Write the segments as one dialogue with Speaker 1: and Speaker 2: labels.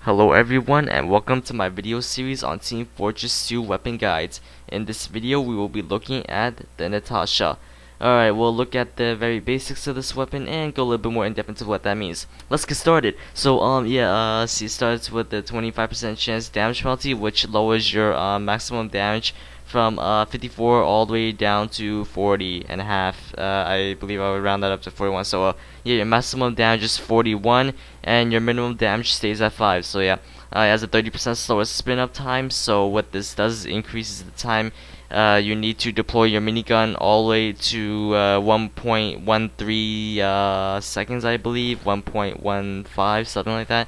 Speaker 1: Hello everyone and welcome to my video series on Team Fortress 2 weapon guides. In this video we will be looking at the Natascha. Alright, we'll look at the very basics of this weapon and go a little bit more in depth into what that means. Let's get started. So see, it starts with the 25% chance damage penalty, which lowers your maximum damage from 54 all the way down to 40 and a half. I believe I would round that up to 41. Yeah, your maximum damage is 41 and your minimum damage stays at 5. It has a 30% slower spin up time. So what this does is increases the time you need to deploy your minigun all the way to 1.13 seconds, I believe, 1.15, something like that.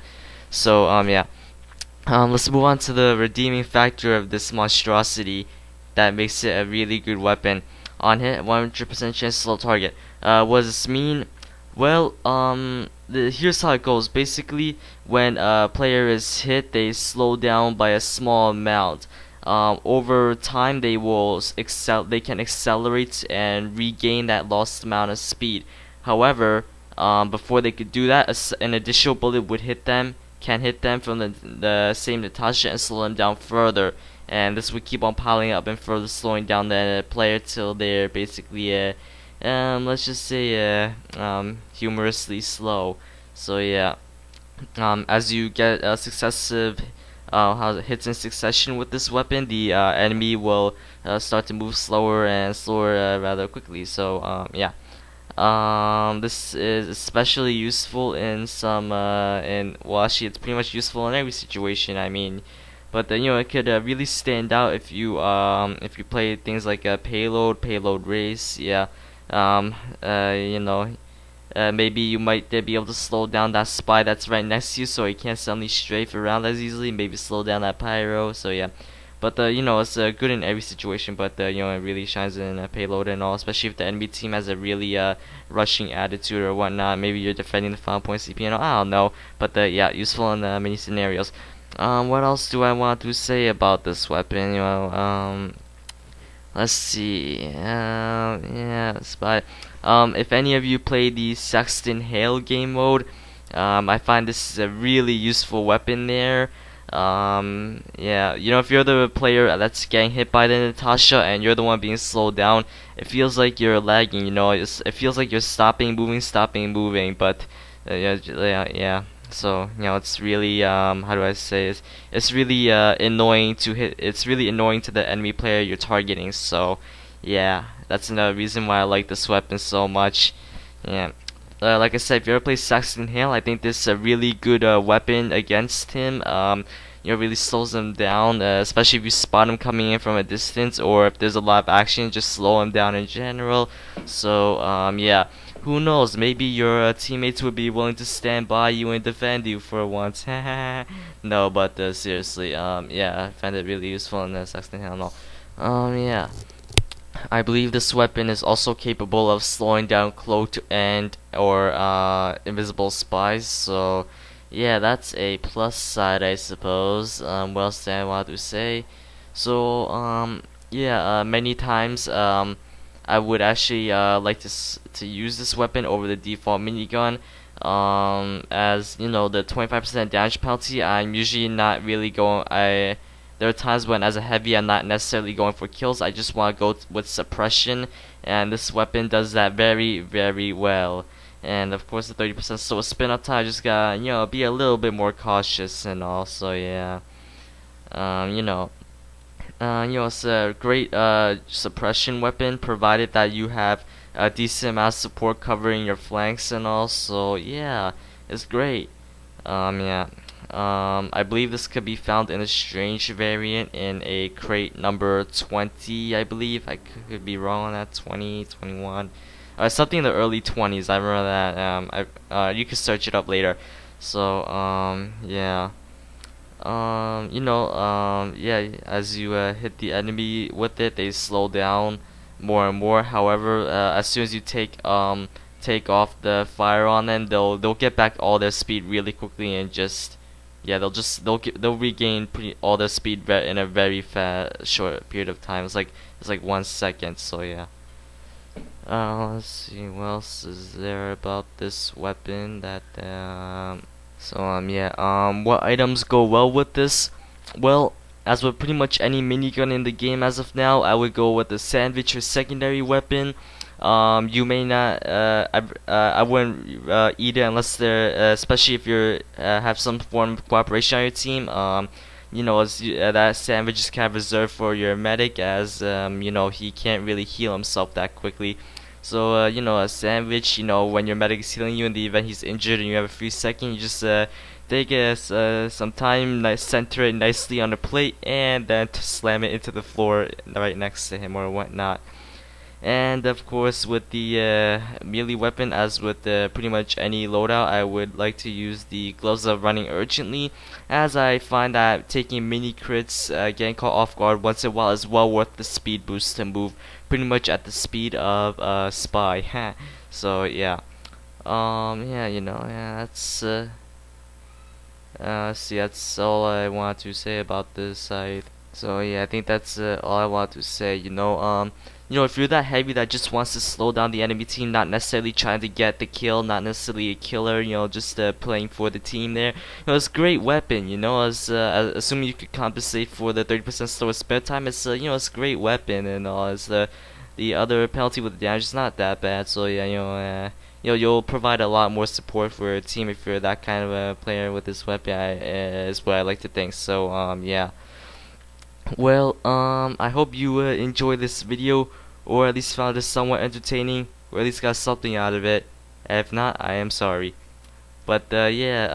Speaker 1: Let's move on to the redeeming factor of this monstrosity that makes it a really good weapon. On hit, 100% chance to slow target. What does this mean? Well, here's how it goes. Basically, when a player is hit, they slow down by a small amount. Over time, they can accelerate and regain that lost amount of speed. However, before they could do that, an additional bullet would can hit them from the same Natascha and slow them down further. And this would keep on piling up and further slowing down the player till they're basically let's just say humorously slow. As you get successive hits in succession with this weapon, the enemy will start to move slower and slower rather quickly. This is especially useful in actually it's pretty much useful in every situation. I mean, but it could really stand out if you play things like payload race. Um, uh, you know, Maybe you might be able to slow down that spy that's right next to you, so he can't suddenly strafe around as easily. Maybe slow down that pyro. But it's good in every situation. But it really shines in a payload and all, especially if the enemy team has a really rushing attitude or whatnot. Maybe you're defending the final point CP and all, I don't know. But yeah, useful in many scenarios. What else do I want to say about this weapon? Let's see. Spy. If any of you play the Sexton Hale game mode, I find this is a really useful weapon there. If you're the player that's getting hit by the Natascha and you're the one being slowed down, it feels like you're lagging. It feels like you're stopping moving. But yeah. It's really how do I say this? It's really annoying to hit. It's really annoying to the enemy player you're targeting. So, yeah, that's another reason why I like this weapon so much. Yeah. Like I said, if you ever play Saxon Hale, I think this is a really good weapon against him. Really slows him down, especially if you spot him coming in from a distance, or if there's a lot of action, just slow him down in general. Yeah. Who knows? Maybe your teammates would be willing to stand by you and defend you for once. No, but seriously, I find it really useful in the Saxon Hale and all. Yeah. I believe this weapon is also capable of slowing down cloaked and or invisible spies. So, yeah, that's a plus side, I suppose. What else do I want to say? Many times I would actually like to use this weapon over the default minigun. As you know, the 25% damage penalty, I'm usually not really going. There are times when, as a heavy, I'm not necessarily going for kills. I just want to go with suppression, and this weapon does that very, very well. And of course, the 30% slow spin up time, I just gotta be a little bit more cautious and also um, you know. It's a great suppression weapon, provided that you have a decent amount of support covering your flanks and all. So yeah, it's great. I believe this could be found in a strange variant in a crate number 20. I believe I could be wrong on that. 20, 21, something in the early 20s. I remember that. You can search it up later. Yeah. As you hit the enemy with it, they slow down more and more. However, as soon as you take off the fire on them, they'll get back all their speed really quickly and they'll regain all their speed in a very short period of time. It's like 1 second. So yeah. Let's see what else is there about this weapon that So yeah, what items go well with this? Well, as with pretty much any minigun in the game as of now, I would go with the sandwich or secondary weapon. You may not, I wouldn't eat it unless they're, especially if you're have some form of cooperation on your team. That sandwich is kind of reserved for your medic, as he can't really heal himself that quickly. So a sandwich. When your medic is healing you in the event he's injured and you have a free second, you just take some time, center it nicely on the plate, and then slam it into the floor right next to him or whatnot. And of course, with the melee weapon, as with pretty much any loadout, I would like to use the gloves of running urgently, as I find that taking mini crits, getting caught off guard once in a while, is well worth the speed boost to move pretty much at the speed of a spy. So yeah, that's see, that's all I want to say about this site. So yeah, I think that's all I want to say. If you're that heavy that just wants to slow down the enemy team, not necessarily trying to get the kill, not necessarily a killer, just playing for the team there. It's a great weapon. Assuming you could compensate for the 30% slower spare time, it's a great weapon, and as the other penalty with the damage is not that bad. So yeah, you'll provide a lot more support for a team if you're that kind of a player with this weapon. Is what I like to think. So yeah. Well, I hope you enjoyed this video, or at least found it somewhat entertaining, or at least got something out of it. If not, I am sorry. But yeah,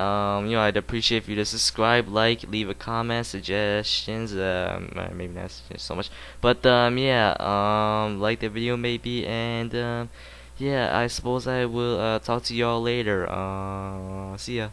Speaker 1: I'd appreciate if you to subscribe, like, leave a comment, suggestions. Maybe not so much, but yeah, like the video maybe, and yeah, I suppose I will talk to y'all later. See ya.